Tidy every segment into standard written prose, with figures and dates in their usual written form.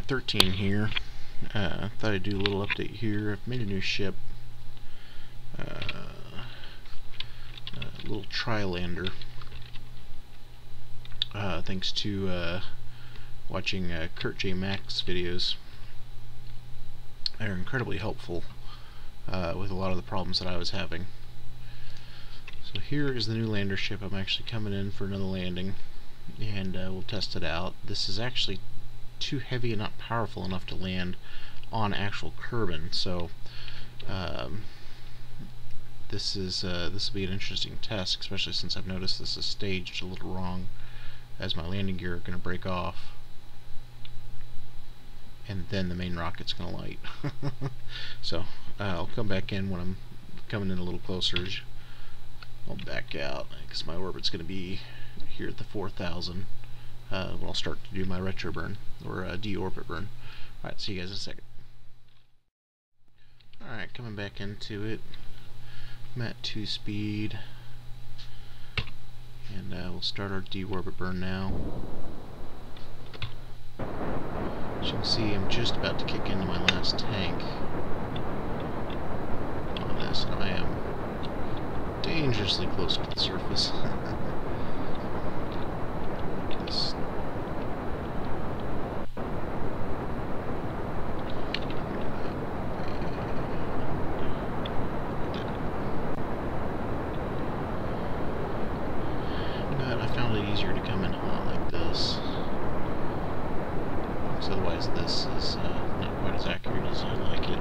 Alright, 13 here. Thought I'd do a little update here. I've made a new ship. A little tri-lander. Thanks to watching Kurt J. Mack's videos. They're incredibly helpful with a lot of the problems that I was having. So here is the new lander ship. I'm actually coming in for another landing, and we'll test it out. This is actually too heavy and not powerful enough to land on actual Kerbin, so this will be an interesting test, especially since I've noticed this is staged a little wrong, as my landing gear are going to break off, and then the main rocket's going to light. So I'll come back in when I'm coming in a little closer. I'll back out because my orbit's going to be here at the 4,000 when I'll start to do my retro burn, or deorbit burn. Alright, see you guys in a second. Alright, coming back into it. I'm at 2 speed, and we'll start our deorbit burn now. As you can see, I'm just about to kick into my last tank on this, and I am dangerously close to the surface. This. But I found it easier to come in hot like this, because otherwise this is not quite as accurate as I like it.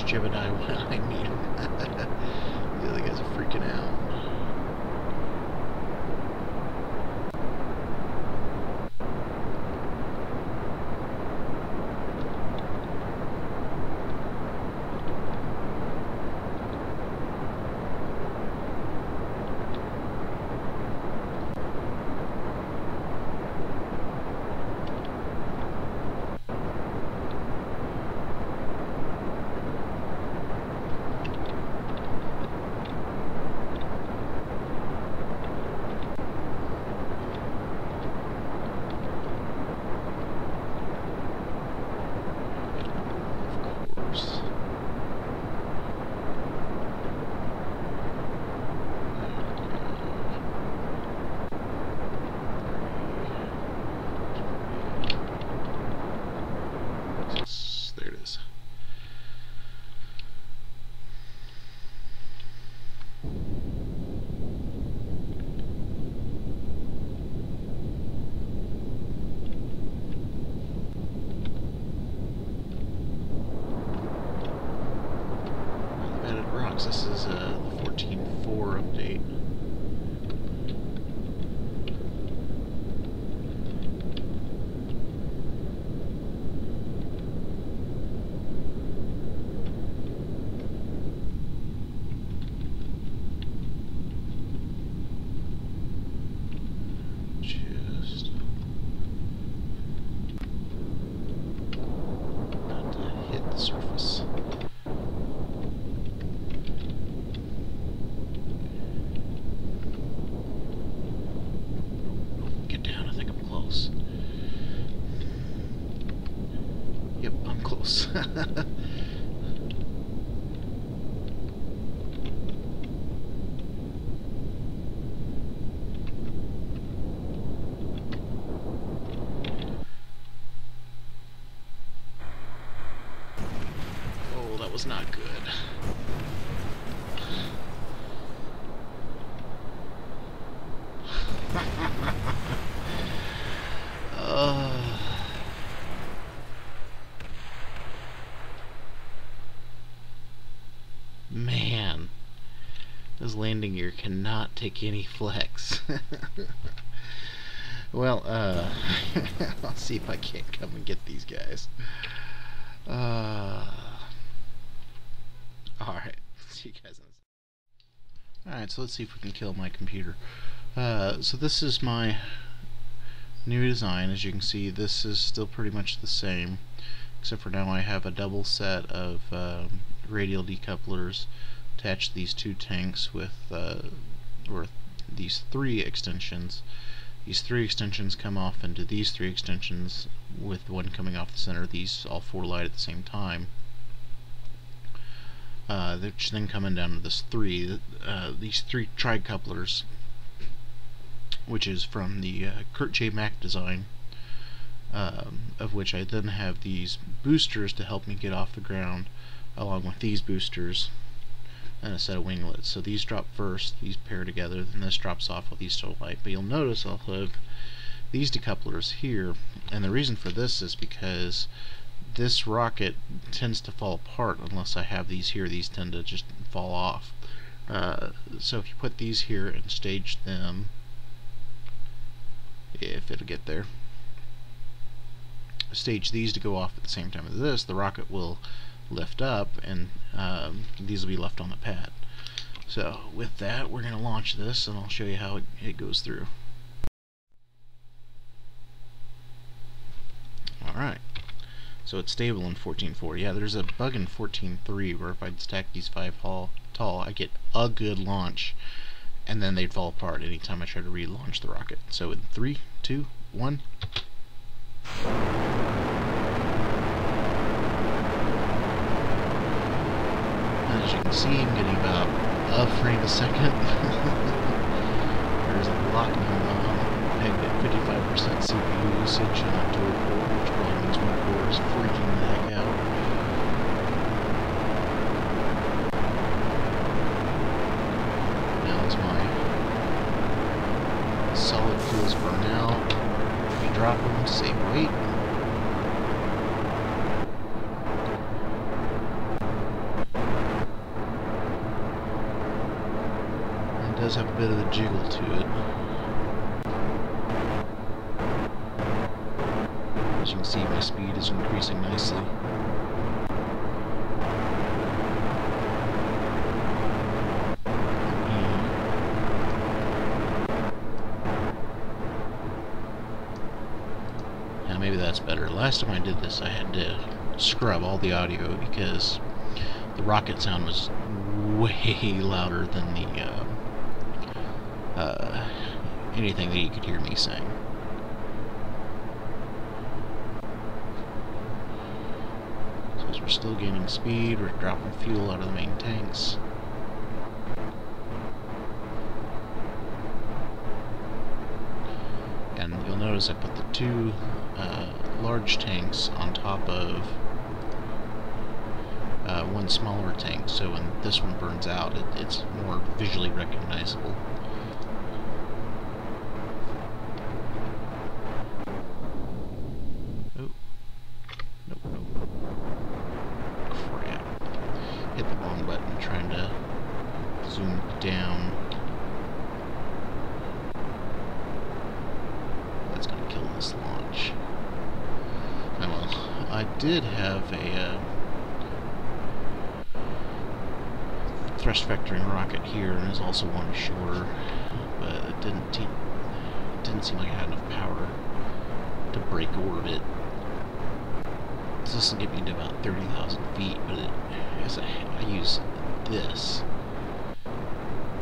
Gemini when I meet him. The other guys are freaking out. There it is. Bad it rocks. This is the 14.4 update. Surface. Get down, I think I'm close. Yep, I'm close. That was not good. Man, this landing gear cannot take any flex. Well, I'll see if I can't come and get these guys. Alright, see you guys in a second. Alright, so let's see if we can kill my computer. So this is my new design. As you can see, this is still pretty much the same, except for now I have a double set of radial decouplers attached to these two tanks with or these three extensions. These three extensions come off into these three extensions, with one coming off the center. These all four light at the same time. Which then coming down to these three tricouplers, which is from the Kurt J. Mack design, of which I then have these boosters to help me get off the ground, along with these boosters and a set of winglets. So these drop first, these pair together, then this drops off while these still light. But you'll notice I'll have these decouplers here, and the reason for this is because this rocket tends to fall apart unless I have these here. These tend to just fall off. So if you put these here and stage them, if it'll get there, stage these to go off at the same time as this, the rocket will lift up, and these will be left on the pad. So with that, we're going to launch this, and I'll show you how it goes through. Alright. So it's stable in 14.4. Yeah, there's a bug in 14.3 where if I'd stack these 5 tall, I get a good launch, and then they'd fall apart anytime I try to relaunch the rocket. So in 3, 2, 1. And as you can see, I'm getting about a frame a second. There's a lot going on. I get 55% CPU usage on a dual core, which probably means one core is freaking the heck out. Now as my solid fuels burn out, we drop them to save weight. And it does have a bit of a jiggle to it. As you can see, my speed is increasing nicely. Now maybe that's better. Last time I did this, I had to scrub all the audio because the rocket sound was way louder than the anything that you could hear me saying. We're still gaining speed, we're dropping fuel out of the main tanks. And you'll notice I put the two large tanks on top of one smaller tank, so when this one burns out, it's more visually recognizable. Hit the wrong button trying to zoom down. That's going to kill this launch. Oh well, I did have a thrust vectoring rocket here, and there's also one shorter, but it didn't seem like it had enough power to break orbit. So this will get me to about 30,000 feet, but I use this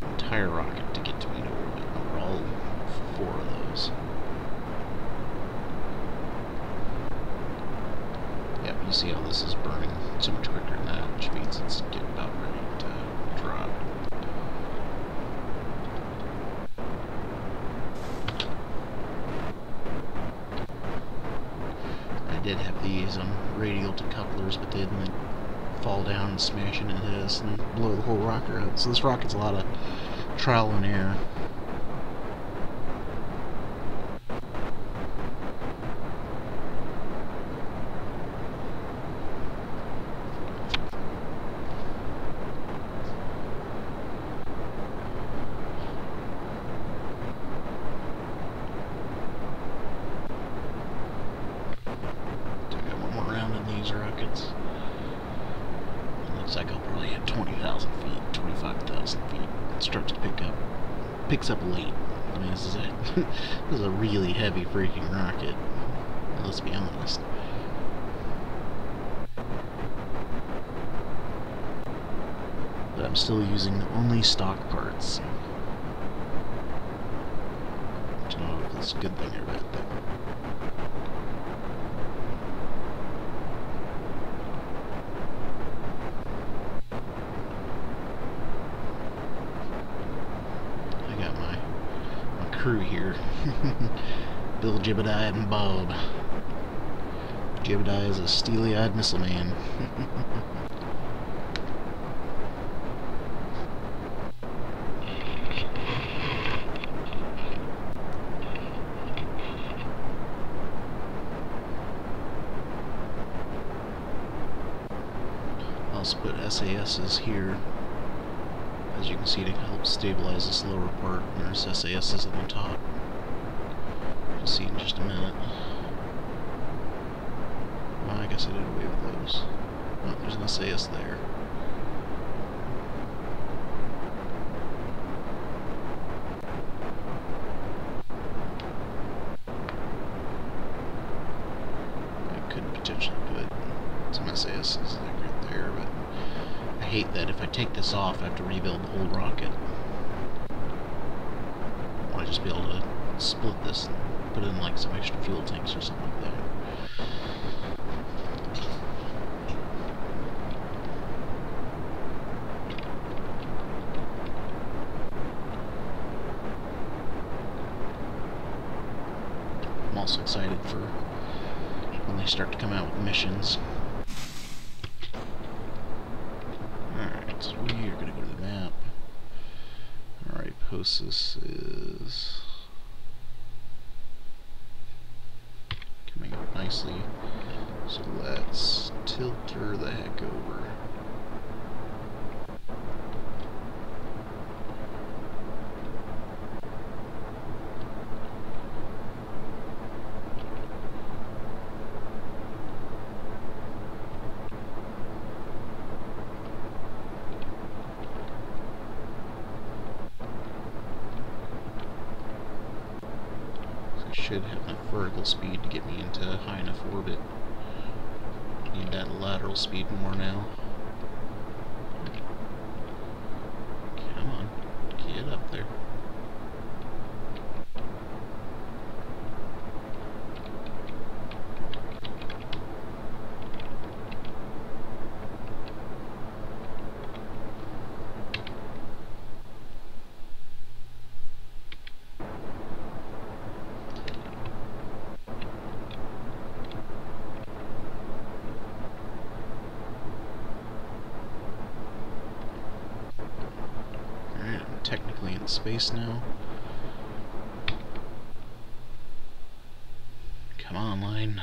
entire rocket to get to me to orbit over all 4 of those. Yep, you see how this is burning so much quicker than that, which means it's getting about ready to drop. I did have these radial decouplers, but they didn't fall down and smash into this and blow the whole rocket up. So this rocket's a lot of trial and error. Rockets. It looks like I'll probably hit 20,000 feet, 25,000 feet. starts to picks up late. I mean, this is a really heavy freaking rocket. Let's be honest. But I'm still using only stock parts. I don't know if that's a good thing or bad thing. Crew here. Bill, Jebediah, and Bob. Jebediah is a steely-eyed missile man. I'll also put SASs here, as you can see, to help stabilize this lower part. And there's SASs on the top. You'll see in just a minute. Well, I guess I did away with those. Oh, there's an SAS there. I could potentially put some SASs like right there, but I hate that if I take this off, I have to rebuild the whole rocket. I want to just be able to split this and put in like some extra fuel tanks or something like that. I'm also excited for when they start to come out with missions. Alright, so we are going to go to the map. Alright, Posis is coming up nicely, so let's tilt her the heck over. Should have enough vertical speed to get me into high enough orbit. Need that lateral speed more now. Come on, get up there. Technically in space now. Come on, line.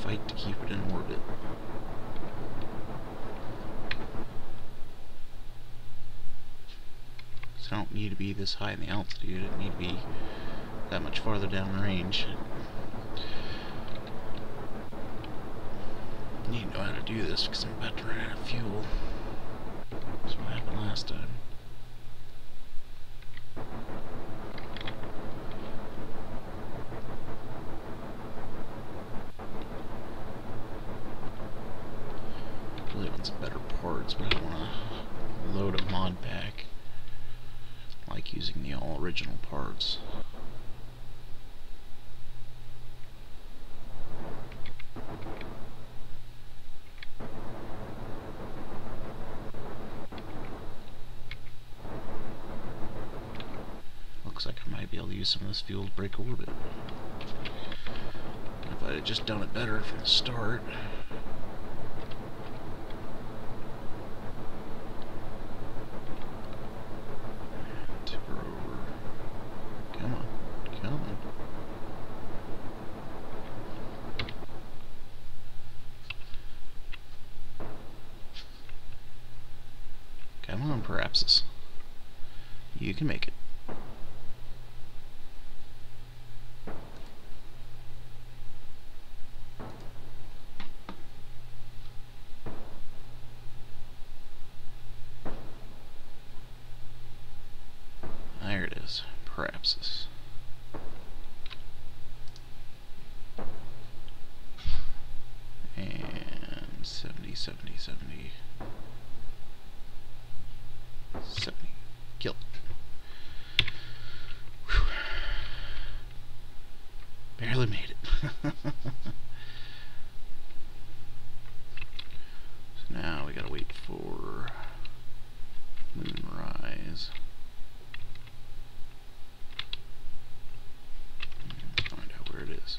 Fight to keep it in orbit. So I don't need to be this high in the altitude, I need to be that much farther down the range. I need to know how to do this because I'm about to run out of fuel. That's what happened last time. Some better parts, but I don't want to load a mod pack. I like using the all original parts. Looks like I might be able to use some of this fuel to break orbit. If I had just done it better from the start. Parapsis. You can make it. There it is. Parapsis. And 70, 70, 70. 70. Kill it. Whew. Barely made it. So now we gotta wait for moonrise. Find out where it is.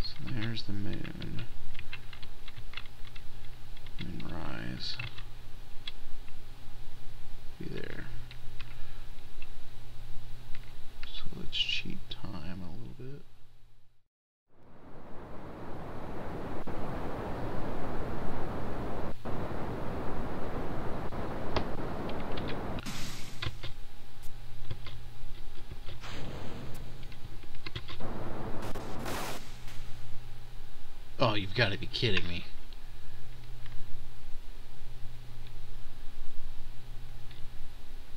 So there's the moon. Moonrise. Be there. So let's cheat time a little bit. Oh, you've got to be kidding me.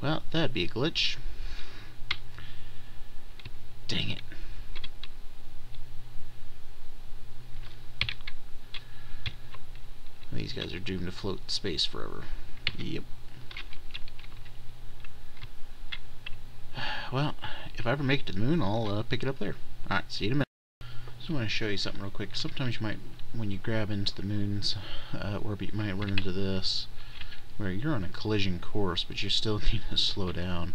Well, that'd be a glitch. Dang it. These guys are doomed to float in space forever. Yep. Well, if I ever make it to the moon, I'll pick it up there. Alright, see you in a minute. I want to show you something real quick. Sometimes you might, when you grab into the moon's orbit, you might run into this, where you're on a collision course, but you still need to slow down.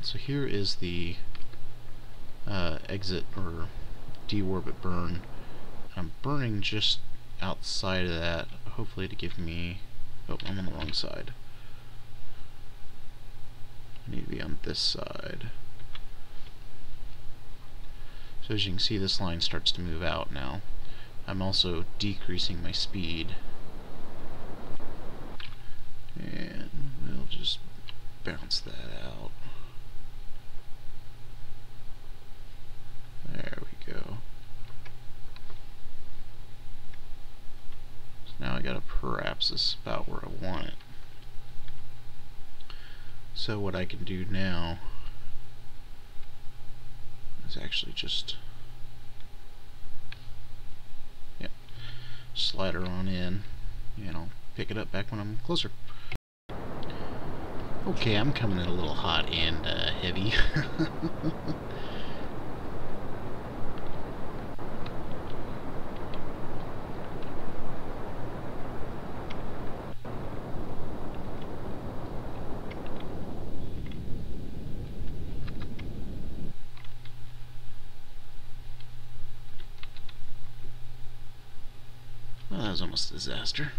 So here is the exit or deorbit burn. I'm burning just outside of that, hopefully to give me... Oh, I'm on the wrong side. I need to be on this side. So as you can see, this line starts to move out now. I'm also decreasing my speed. And we'll just bounce that out. There we go. So now I got a parapsis about where I want it. So what I can do now is actually just slide her on in, and I'll pick it up back when I'm closer. Okay, I'm coming in a little hot and heavy. Well, that was almost a disaster.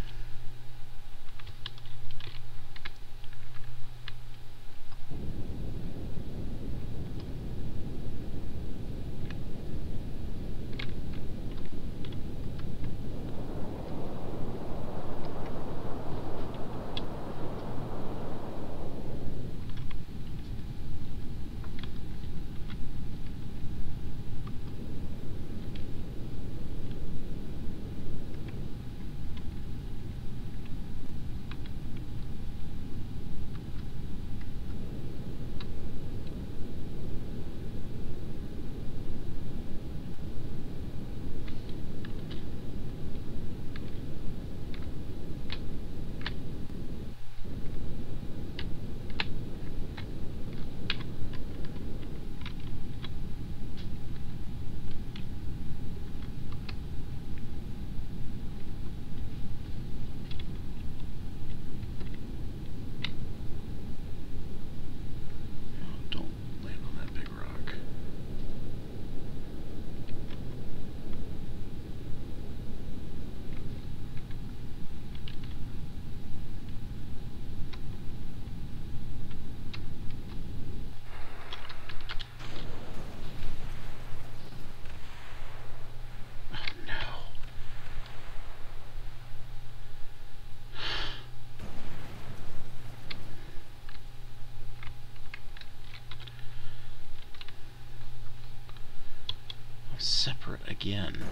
separate again.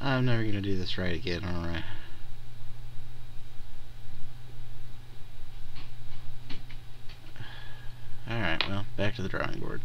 I'm never gonna do this right again, alright. Alright, well, back to the drawing board.